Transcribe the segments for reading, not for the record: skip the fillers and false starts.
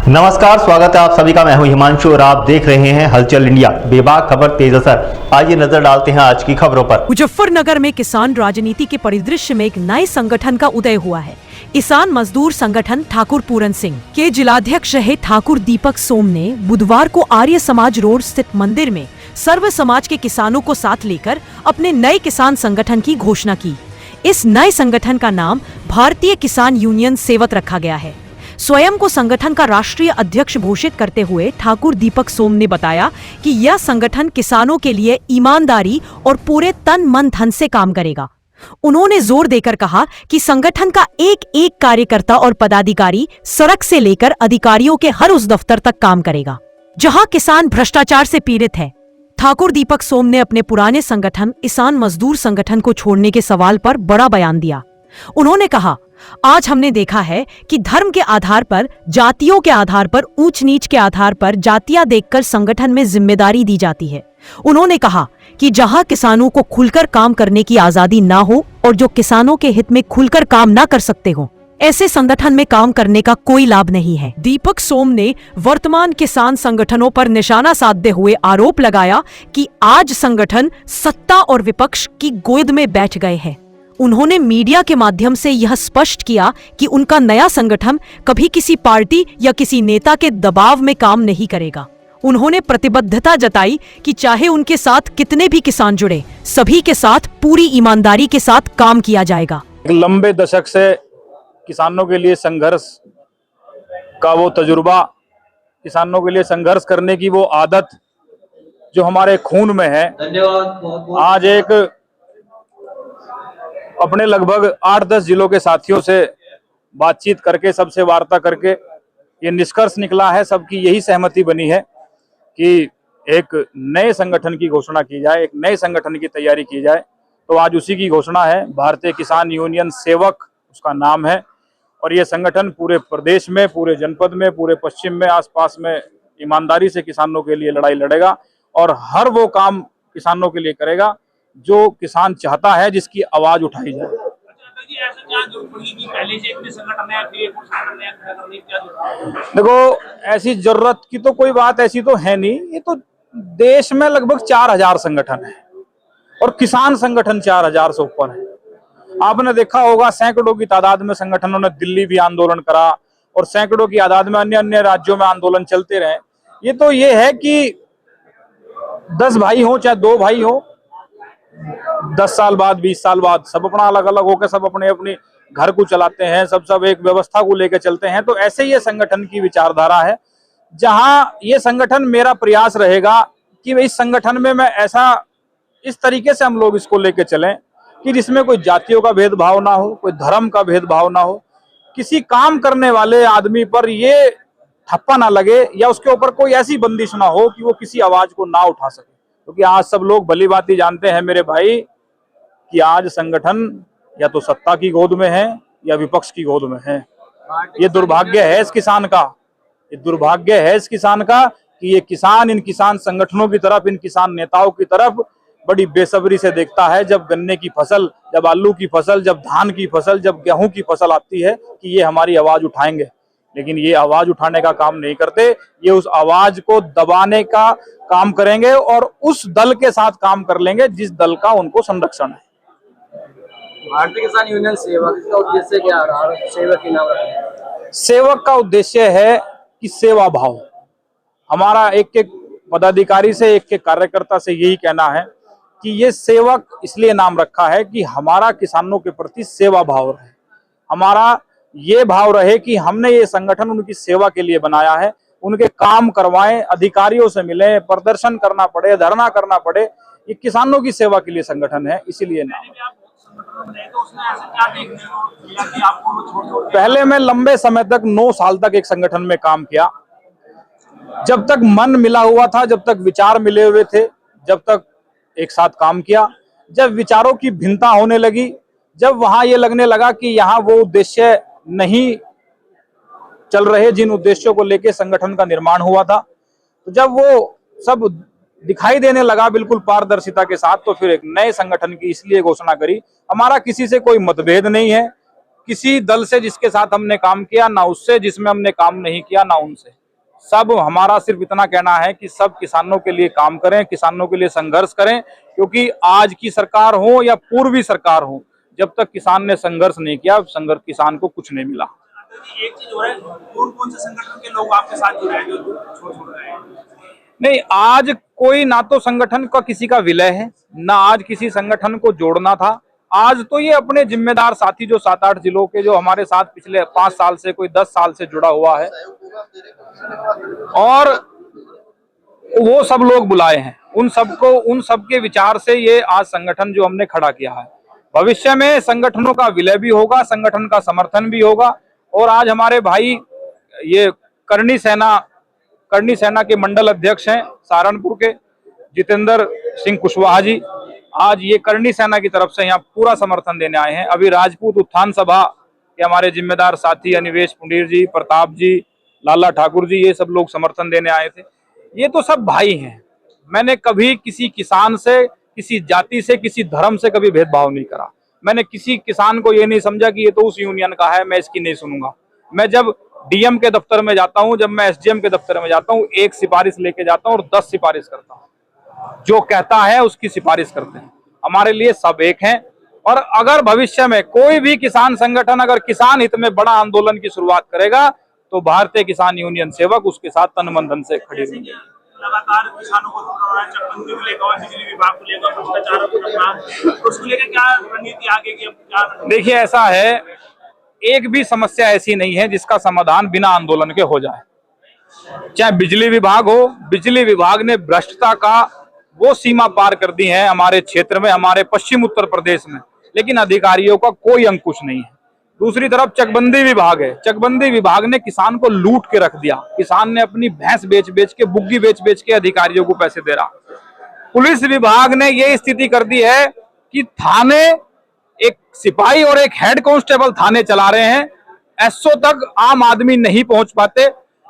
नमस्कार, स्वागत है आप सभी का। मैं हूं हिमांशु और आप देख रहे हैं हलचल इंडिया। बेबाक खबर तेज असर। आइए नजर डालते हैं आज की खबरों पर। मुजफ्फरनगर में किसान राजनीति के परिदृश्य में एक नए संगठन का उदय हुआ है। किसान मजदूर संगठन ठाकुर पूरन सिंह के जिलाध्यक्ष रहे ठाकुर दीपक सोम ने बुधवार को आर्य समाज रोड स्थित मंदिर में सर्व समाज के किसानों को साथ लेकर अपने नए किसान संगठन की घोषणा की। इस नए संगठन का नाम भारतीय किसान यूनियन सेवक रखा गया है। स्वयं को संगठन का राष्ट्रीय अध्यक्ष घोषित करते हुए ठाकुर दीपक सोम ने बताया कि यह संगठन किसानों के लिए ईमानदारी और पूरे तन मन धन से काम करेगा। उन्होंने जोर देकर कहा कि संगठन का एक एक कार्यकर्ता और पदाधिकारी सड़क से लेकर अधिकारियों के हर उस दफ्तर तक काम करेगा जहां किसान भ्रष्टाचार से पीड़ित है। ठाकुर दीपक सोम ने अपने पुराने संगठन किसान मजदूर संगठन को छोड़ने के सवाल पर बड़ा बयान दिया। उन्होंने कहा, आज हमने देखा है कि धर्म के आधार पर, जातियों के आधार पर, ऊंच नीच के आधार पर जातियां देखकर संगठन में जिम्मेदारी दी जाती है। उन्होंने कहा कि जहां किसानों को खुलकर काम करने की आजादी ना हो और जो किसानों के हित में खुलकर काम ना कर सकते हो, ऐसे संगठन में काम करने का कोई लाभ नहीं है। दीपक सोम ने वर्तमान किसान संगठनों पर निशाना साधते हुए आरोप लगाया कि आज संगठन सत्ता और विपक्ष की गोद में बैठ गए हैं। उन्होंने मीडिया के माध्यम से यह स्पष्ट किया कि उनका नया संगठन कभी किसी पार्टी या किसी नेता के दबाव में काम नहीं करेगा। उन्होंने प्रतिबद्धता जताई कि चाहे उनके साथ कितने भी किसान जुड़े, सभी के साथ पूरी ईमानदारी के साथ काम किया जाएगा। लंबे दशक से किसानों के लिए संघर्ष का वो तजुर्बा, किसानों के लिए संघर्ष करने की वो आदत जो हमारे खून में है, आज एक अपने लगभग 8-10 जिलों के साथियों से बातचीत करके, सबसे वार्ता करके ये निष्कर्ष निकला है, सबकी यही सहमति बनी है कि एक नए संगठन की घोषणा की जाए, एक नए संगठन की तैयारी की जाए। तो आज उसी की घोषणा है। भारतीय किसान यूनियन सेवक उसका नाम है और ये संगठन पूरे प्रदेश में, पूरे जनपद में, पूरे पश्चिम में, आसपास में ईमानदारी से किसानों के लिए लड़ाई लड़ेगा और हर वो काम किसानों के लिए करेगा जो किसान चाहता है, जिसकी आवाज उठाई जाए। देखो, ऐसी जरूरत की तो कोई बात ऐसी तो है नहीं। ये तो देश में लगभग 4000 संगठन है और किसान संगठन 4000 से ऊपर है। आपने देखा होगा सैकड़ों की तादाद में संगठनों ने दिल्ली भी आंदोलन करा और सैकड़ों की तादाद में अन्य अन्य राज्यों में आंदोलन चलते रहे। ये है कि 10 भाई हो चाहे 2 भाई हो, 10 साल बाद, 20 साल बाद सब अपना अलग अलग होकर सब अपने अपने घर को चलाते हैं, सब एक व्यवस्था को लेकर चलते हैं। तो ऐसे ही ये संगठन की विचारधारा है, जहां ये संगठन, मेरा प्रयास रहेगा कि इस संगठन में मैं इस तरीके से हम लोग इसको लेकर चलें कि जिसमें कोई जातियों का भेदभाव ना हो, कोई धर्म का भेदभाव ना हो, किसी काम करने वाले आदमी पर ये ठप्पा ना लगे या उसके ऊपर कोई ऐसी बंदिश ना हो कि वो किसी आवाज को ना उठा सके। क्योंकि आज सब लोग भली भांति जानते हैं मेरे भाई कि आज संगठन या तो सत्ता की गोद में है या विपक्ष की गोद में है। ये दुर्भाग्य है इस किसान का, ये दुर्भाग्य है इस किसान का कि ये किसान इन किसान संगठनों की तरफ, इन किसान नेताओं की तरफ बड़ी बेसब्री से देखता है। जब गन्ने की फसल, जब आलू की फसल, जब धान की फसल, जब गेहूं की फसल आती है कि ये हमारी आवाज उठाएंगे, लेकिन ये आवाज उठाने का काम नहीं करते। ये उस आवाज को दबाने का काम करेंगे और उस दल के साथ काम कर लेंगे जिस दल का उनको संरक्षण है। भारतीय किसान यूनियन सेवक का उद्देश्य क्या रहा? सेवक की नाम रहा? सेवक का उद्देश्य है कि सेवा भाव। हमारा एक एक पदाधिकारी से, एक एक कार्यकर्ता से यही कहना है कि ये सेवक इसलिए नाम रखा है कि हमारा किसानों के प्रति सेवा भाव रहे, हमारा ये भाव रहे कि हमने ये संगठन उनकी सेवा के लिए बनाया है, उनके काम करवाएं, अधिकारियों से मिलें, प्रदर्शन करना पड़े, धरना करना पड़े, ये किसानों की सेवा के लिए संगठन है, इसीलिए नाम। पहले मैं लंबे समय तक 9 साल तक एक संगठन में काम किया। जब तक मन मिला हुआ था, जब तक विचार मिले हुए थे, जब तक एक साथ काम किया। जब विचारों की भिन्नता होने लगी, जब वहां ये लगने लगा कि यहाँ वो उद्देश्य नहीं चल रहे जिन उद्देश्यों को लेकर संगठन का निर्माण हुआ था, तो जब वो सब दिखाई देने लगा बिल्कुल पारदर्शिता के साथ, तो फिर एक नए संगठन की इसलिए घोषणा करी। हमारा किसी से कोई मतभेद नहीं है, किसी दल से जिसके साथ हमने काम किया, ना उससे जिसमें हमने काम नहीं किया, ना उनसे। सब हमारा सिर्फ इतना कहना है कि सब किसानों के लिए काम करें, किसानों के लिए संघर्ष करें, क्योंकि आज की सरकार हो या पूर्वी सरकार हो, जब तक किसान ने संघर्ष नहीं किया, संघर्ष किसान को कुछ नहीं मिला। एक चीज हो रहा है, कौन से संगठन के लोग आपके साथ जुड़े हैं जो छोड़ रहे हैं? नहीं, आज कोई ना तो संगठन का किसी का विलय है, ना आज किसी संगठन को जोड़ना था। आज तो ये अपने जिम्मेदार साथी जो 7-8 जिलों के जो हमारे साथ पिछले 5 साल से, कोई 10 साल से जुड़ा हुआ है, और वो सब लोग बुलाए हैं, उन सबके विचार से ये आज संगठन जो हमने खड़ा किया है। भविष्य में संगठनों का विलय भी होगा, संगठन का समर्थन भी होगा। और आज हमारे भाई ये करनी सेना के मंडल अध्यक्ष हैं सहारनपुर के जितेंद्र सिंह कुशवाहा जी, आज ये करनी सेना की तरफ से यहाँ पूरा समर्थन देने आए हैं। अभी राजपूत उत्थान सभा के हमारे जिम्मेदार साथी अनिवेश पुंडीर जी, प्रताप जी, लाला ठाकुर जी, ये सब लोग समर्थन देने आए थे। ये तो सब भाई हैं। मैंने कभी किसी किसान से, किसी जाति से, किसी धर्म से कभी भेदभाव नहीं करा। मैंने किसी किसान को ये नहीं समझा कि ये तो उस यूनियन का है, मैं इसकी नहीं सुनूंगा। मैं जब डीएम के दफ्तर में जाता हूं, जब मैं एसडीएम के दफ्तर में जाता हूं, एक सिफारिश लेके जाता हूं और 10 सिफारिश करता हूं। जो कहता है उसकी सिफारिश करते हैं। हमारे लिए सब एक हैं। और अगर भविष्य में कोई भी किसान संगठन अगर किसान हित में बड़ा आंदोलन की शुरुआत करेगा, तो भारतीय किसान यूनियन सेवक उसके साथ तन मन धन से खड़े रहेंगे। लगातार किसानों को चकबंदी को लेकर और बिजली विभाग को लेकर भ्रष्टाचार को उसको लेकर क्या रणनीति आगे की? देखिए, ऐसा है, एक भी समस्या ऐसी नहीं है जिसका समाधान बिना आंदोलन के हो जाए। चाहे बिजली विभाग हो, बिजली विभाग ने भ्रष्टता का वो सीमा पार कर दी है हमारे क्षेत्र में, हमारे पश्चिम उत्तर प्रदेश में, लेकिन अधिकारियों का कोई अंकुश नहीं है। दूसरी तरफ चकबंदी विभाग है, चकबंदी विभाग ने किसान को लूट के रख दिया। किसान ने अपनी भैंस बेच बेच के, बुग्गी बेच बेच के अधिकारियों को पैसे दे रहा। पुलिस विभाग ने ये स्थिति कर दी है कि थाने, एक सिपाही और एक हेड कांस्टेबल थाने चला रहे हैं। एसओ तक आम आदमी नहीं पहुंच पाते।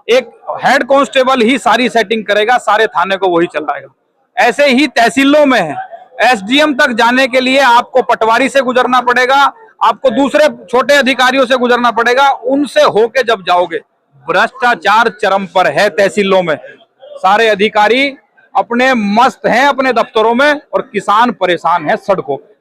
एक हेड कांस्टेबल ही सारी सेटिंग करेगा, सारे थाने को वही चलाएगा। ऐसे ही तहसीलों में है, एसडीएम तक जाने के लिए आपको पटवारी से गुजरना पड़ेगा, आपको दूसरे छोटे अधिकारियों से गुजरना पड़ेगा। उनसे होके जब जाओगे, भ्रष्टाचार चरम पर है तहसीलों में। सारे अधिकारी अपने मस्त हैं अपने दफ्तरों में और किसान परेशान है सड़कों पे।